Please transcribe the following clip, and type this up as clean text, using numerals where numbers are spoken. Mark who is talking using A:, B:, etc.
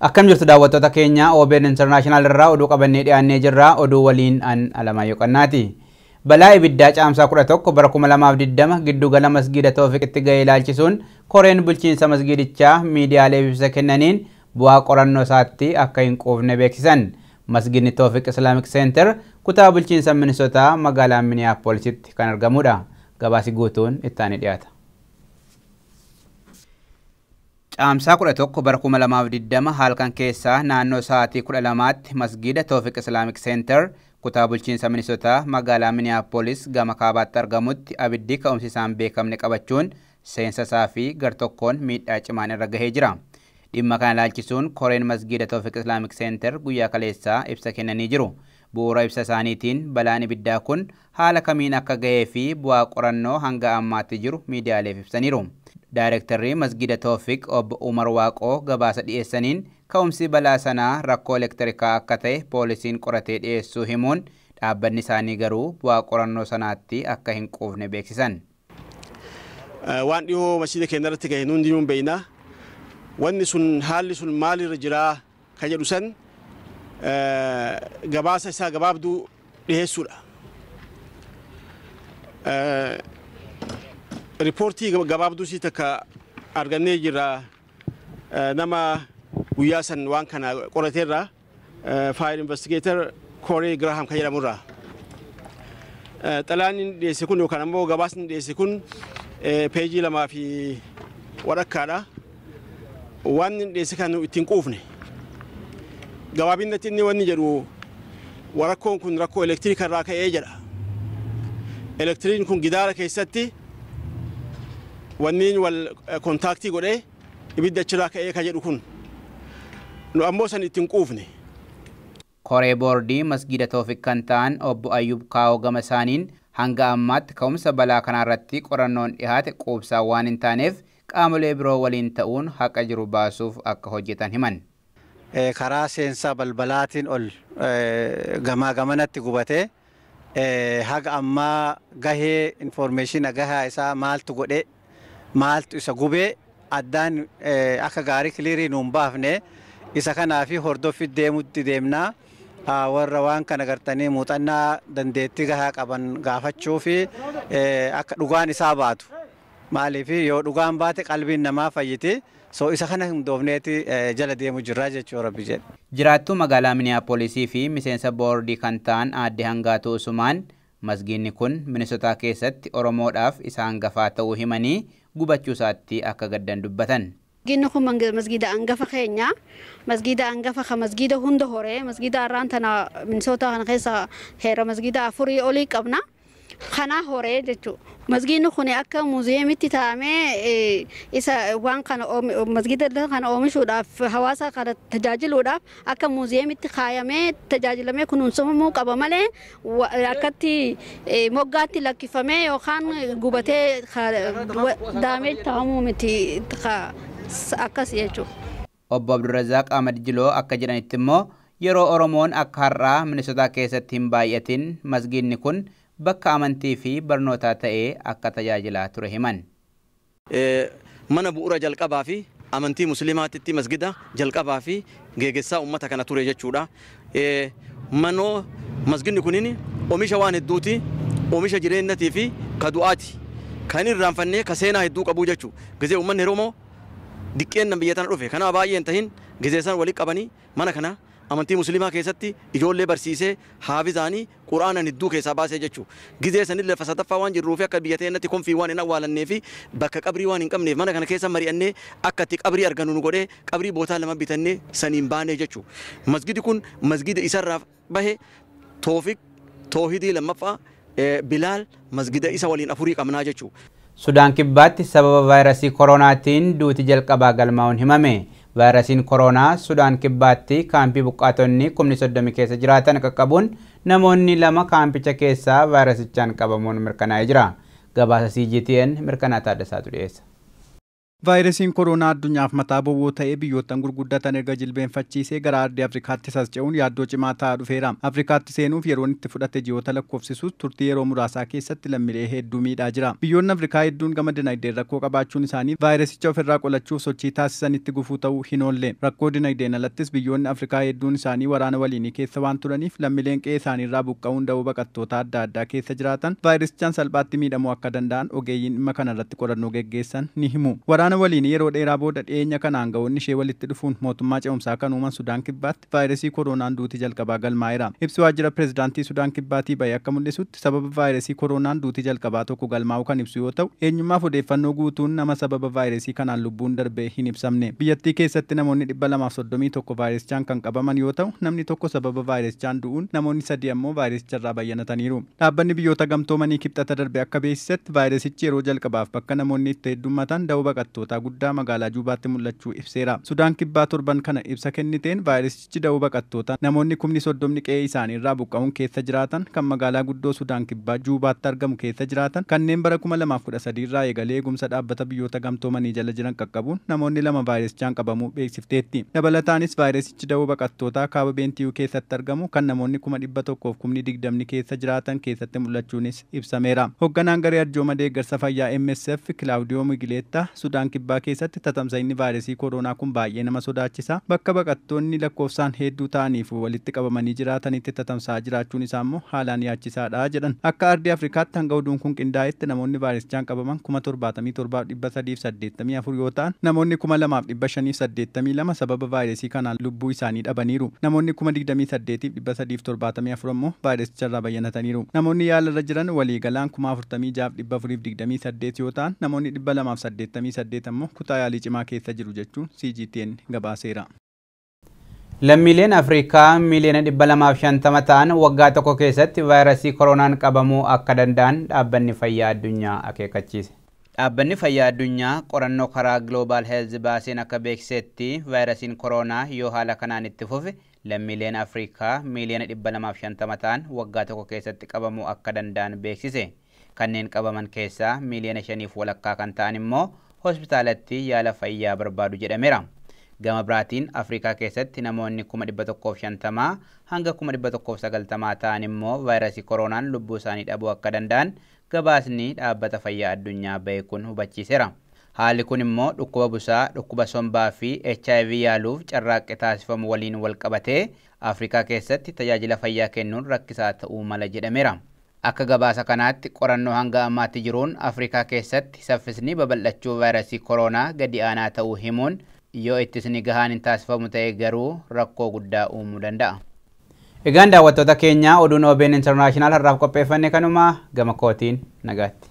A: Akkam jirtu daawwattoota keenya OBN International irraa oduu qabannee dhiyaannee jirra. Oduu waliin an Alamaayyoo Qannaati. Balaa ibiddaa caamsaa 11 bara 2020 giddugala masgiida Toofiqitti ga'ee ilaalchisuun koreen bulchiinsa masgiidichaa miidiyaalee ibsa kennaniin bu'aa qorannoo isaatti akka hin quufne beeksisan. Masgiidni Toofiq Islamic Center kutaa bulchiinsa Minnesota magaalaa Minneapolisitti kan argamudha. Gabaasi guutuun ittaanii dhiyaata. Caamsaa 11 bara 2020 halkan keessaa naannoo sa'aatii 12tti masgiida Toofiq Islamic Center kutaa bulchiinsa Minnesota magaalaa Minneapolis gama kaabaatti argamutti abiddi ka'umsisaan beekamne qabachuun seensasaa fi gartokkoon miidhaa cimaan irra gahee jira. Dhimma kana ilaalchisuun koreen masgiida Toofiq Islamic Center guyyaa kaleessaa ibsa kennanii jiru. Bu'uura ibsa isaaniitiin balaan ibiddaa kun haala kamiin akka gahee fi bu'aa qorannoo hanga ammaatti jiru miidiyaaleef ibsaniiru. Daayirektarri masgiida Toofiq obbo Umar Waaqoo gabaasa dhiyeessaniin ka'umsi balaa sanaa rakkoo elektirikaa akka ta'e poolisiin qoratee dhiyeessuu himuun dhaabbanni isaanii garuu bu'aa qorannoo sanaatti akka hin quufne beeksisan.
B: Waan dhiyoo masjiida keenya irratti gahee nuti hin beekna. Wanni sun haalli sun maalirra jiraa kan jedhu san gabaasa isaa gabaabduu dhiyeessuudha. Riipoortii gabaabduu si takka argannee jira nama guyyaa san waan kana qorateerra fire investigator Corey Graham kan jedhamurra. Xalaan inni dhiyeesse kun yookaan ammoo gabaasni dhiyeesse kun peejii 2 fi walakkaadha. Waan inni dhiyeesse kan ittiin quufne. Gabaabinatti inni wanni jedhu warakkoon kun rakkoo elektiriika irraa ka'ee jedha. Elektiriin kun gidaara keessatti wanniin wal kontaaktii godhee ibidda achirraa ka'ee kan jedhu kun nu ammoo san ittiin quufne.
A: Koree boordii masgiida Toofiq kan ta'an obbo Ayyub Kaawoo gama isaaniin hanga ammaatti ka'umsa balaa kanarratti qorannoon dhiyaate quubsaa waan hin taaneef qaamolee biroo waliin ta'uun haqa jiru baasuuf akka hojjetan himan.
C: Karaa seensaa balbalaatiin ol gamaa gamanatti gubatee haga ammaa gahee information gahaa isaa maaltu godhe maaltu isa gubee addaan akka gaarii kiliirii nuun baafne isa kanaafi hordoffi deemutti deemnaa warra waan kana gartanii muuxannaa dandeettii gahaa qaban gaafachuu fi akka dhugaan isaa baatu maaliif yoo dhugaan baate qalbiin namaa fayyiti so isa kana hundoofneeti jala deemu jirraa jechuu rabbi jedhe.
A: Jiraattuu magaalaa Minneapolisii fi miseensa boordii kan ta'an aadde Hangaatuu Usumaan masgiidni kun Minnesotaa keessatti Oromoodhaaf isa hangafaa ta'uu himanii gubachuu isaatti akka gaddan dubbatan.
D: Masgiidni kun masgiida hangafa keenya masgiida hangafa kan masgiida hunda horee masgiida arraan tana Minnesotaa kana keessa heera masgiida 4 olii qabna. Kana horee jechuudha. Masgiidni kun akka muuziyeemitti taa'amee isa waan kana masgiida kana oomishuudhaaf hawaasa kana tajaajiluudhaaf akka muuziyeemitti kaayamee tajaajilamee kunuunsamuu qaba malee akkatti moggaatti lakkifamee yookaan gubatee daamee taa'amuu miti akkas jechuudha.
A: Obbo Abdurrazaaq Ahmad Jiloo akka jedhanitti immoo yeroo Oromoon akka har'aa Minnesotaa keessatti hin baay'atin masgiidni kun bakka amantii fi barnootaa ta'ee akka tajaajilaa ture himan.
E: Mana bu'uura jalqabaa fi amantii musliimaatitti masgida jalqabaa fi geeggessaa uummata kana ture jechuudha. Manoo masgidni kunin oomisha waan hedduuti, oomisha jireenyatii fi ka du'aati. Kan irraanfannee ka seenaa hedduu qabu jechuudha. Gizee uummanni Oromoo diqqeen biyya tana dhufe kana baay'een tahin gizee san walitti qabanii mana kana amantii musliimaa keessatti ijoollee barsiisee haafizaanii quraana hedduu keessaa baasee jechuudha. Gizee sanillee lafa sadaffaa waan jirruuf akka biyya teenyatti konfii waan hin awwaalannee fi bakka qabrii waan hin qabneef mana kana keessa mari'annee akka itti qabrii argannu nu godhee qabrii bootaa 2 bitannee saniin baanee jechuudha. Masgidi kun masgida isarraa bahe Toofiq Toohidii lammaffaa Bilaal masgida isa waliin 4 qabnaa jechuudha.
A: Sudaan kibbaatti sababa vaayirasii koronaatiin duuti jalqabaa galmaa'uun himame. Vaayirasiin koronaa Sudaan kibbaatti kaampii buqqaatonni 30 keessa jiraatan qaqqabuun namoonni 2 kaampicha keessaa vaayirasichaan qabamuun mirkanaa'ee jira. Gabaasa CGTN mirkanaa Taaddasaatu dhiyeessa.
F: Vaayirasiin koronaa addunyaaf mataa bowwoo ta'ee biyyoottan gurguddatan erga jilbeenfachiisee gara ardii Afrikaatti sasce'uun yaaddoo cimaa ta'aa dhufeera. Afrikaatti seenuuf yeroon itti fudhate ji'oota lakkoofsisuus turtii yeroo muraasaa keessatti lammiilee hedduu miidhaa jira. Biyyoonni Afrikaa hedduun gama dinagdeen rakkoo qabaachuun isaanii vaayirasicha ofirraa qolachuuf sochii taasisanitti gufuu ta'uu hin oolle. Rakkoo dinagdeen alattis biyyoonni Afrikaa hedduun isaanii waraana waliinii keessa waan turaniif lammiileen qe'ee isaaniirraa buqqa'uun da'oo baqattoota adda addaa keessa jiraatan vaayirasichaan salphaatti miidhamuu akka danda'an ogeeyyiin dhimma kanarratti qorannoo geggeessan ni himu. Waraana waliin yeroo dheeraa booda dhiyeenya kanaan ga'oonni ishee walitti dhufuun mootummaa ce'umsaa kan uuman Sudaan Kibbaatti vaayirasii koronaan duutii jalqabaa galmaa'eera. Ibsi waajjira pireezidaantii Sudaan Kibbaatii bahe akka mul'isutti sababa vaayirasii koronaan duutii jalqabaa tokko galmaa'u kan ibsu yoo ta'u eenyummaaf odeeffannoo guutuun nama sababa vaayirasii kanaan lubbuun darbee hin ibsamne. Biyyattii keessatti namoonni 231 vaayirasichaan kan qabaman yoo ta'u namni tokko sababa vaayirasichaan du'uun namoonni 3 ammoo vaayirasicharraa bayyanataniiru. Dhaabbanni biyyoota gamtoomanii kibxata darbe akka beeksisetti vaayirasichi yeroo jalqabaaf bakka namoonni itti heddummatan da'oo baqattootaa guddaa magaalaa Juubaatti mul'achuu ibseera. Sudaan Kibbaa torban kana ibsa kenniteen vaayirasichi da'oo baqattoota namoonni 30 qe'ee isaaniirraa buqqa'uun keessa jiraatan kan magaalaa guddoo Sudaan Kibbaa Juubaatti argamu keessa jiraatan kanneen bara 2013 irraa eegalee eegumsa dhaabbata biyyoota gamtoomanii jala jiran qaqqabuun namoonni 2 vaayirasichaan qabamuu beeksifteetti. Dabalataanis vaayirasichi da'oo baqattootaa kaaba Beentiyuu keessatti argamu kan namoonni 120,020 keessa jiraatan keessatti mul'achuunis ibsameera. Hoogganaan garee arjooma deeggarsa fayyaa MSF Kilaawudiyoo Migileettaa Sudaan Kibbaa keessatti tatamsa'inni vaayirasii koronaa kun baay'ee nama sodaachisa. Bakka baqattoonni lakkoofsaan hedduu ta'aniif walitti qabamanii jiraatanitti tatamsa'aa jiraachuun isaa immoo haalaan yaachisaadha jedhan. Akka ardii Afrikaatti hanga oduun kun qindaa'etti namoonni vaayirasichaan qabaman 77,384 yoo ta'an namoonni 2,582 sababa vaayirasii kanaan lubbuu isaanii dhabaniiru. Namoonni 28,374 immoo vaayirasicharraa bayyanataniiru. Namoonni yaalarra jiran waliigalaan 46,428 yoo ta'an namoonni 288 immoo kutaa yaalii cimaa keessa jiru jechuun CGTN gabaaseera.
A: Lammiileen Afrikaa miliyoona 250 ta'an waggaa tokko keessatti vaayirasii koronaan qabamuu akka danda'an dhaabbanni fayyaa addunyaa akeekkachiise. Dhaabbanni fayyaa addunyaa qorannoo karaa Global Health baaseen akka beeksisetti vaayirasiin koronaa yoo haala kanaan itti fufe lammiileen Afrikaa miliyoona 250 ta'an waggaa tokko keessatti qabamuu akka danda'an beeksise. Kanneen qabaman keessaa miliyoona 5 walakkaa kan ta'an immoo hospitaalatti yaala fayyaa barbaadu jedhameera. Gama biraatiin Afrikaa keessatti namoonni 150 hanga 190 ta'an immoo vaayirasii koronaan lubbuu isaanii dhabuu akka danda'an gabaasni dhaabbata fayyaa addunyaa bahe kun hubachiiseera. Haalli kun immoo dhukkuba busaa, dhukkuba sombaa fi HIV yaaluuf carraaqqii taasifamu waliin wal qabatee Afrikaa keessatti tajaajila fayyaa kennuun rakkisaa ta'uu mala jedhameera. Akka gabaasa kanaatti qorannoo hanga ammaatti jiruun Afrikaa keessatti saffisni babal'achuu vaayirasii koronaa gadi aanaa ta'uu himuun yoo ittisni gahaan hin taasifamu ta'e garuu rakkoo guddaa uumuu danda'a. Egaan daawwattoota keenya oduun OBN International har'aaf qopheeffanne kanuma gama kootiin nagaatti.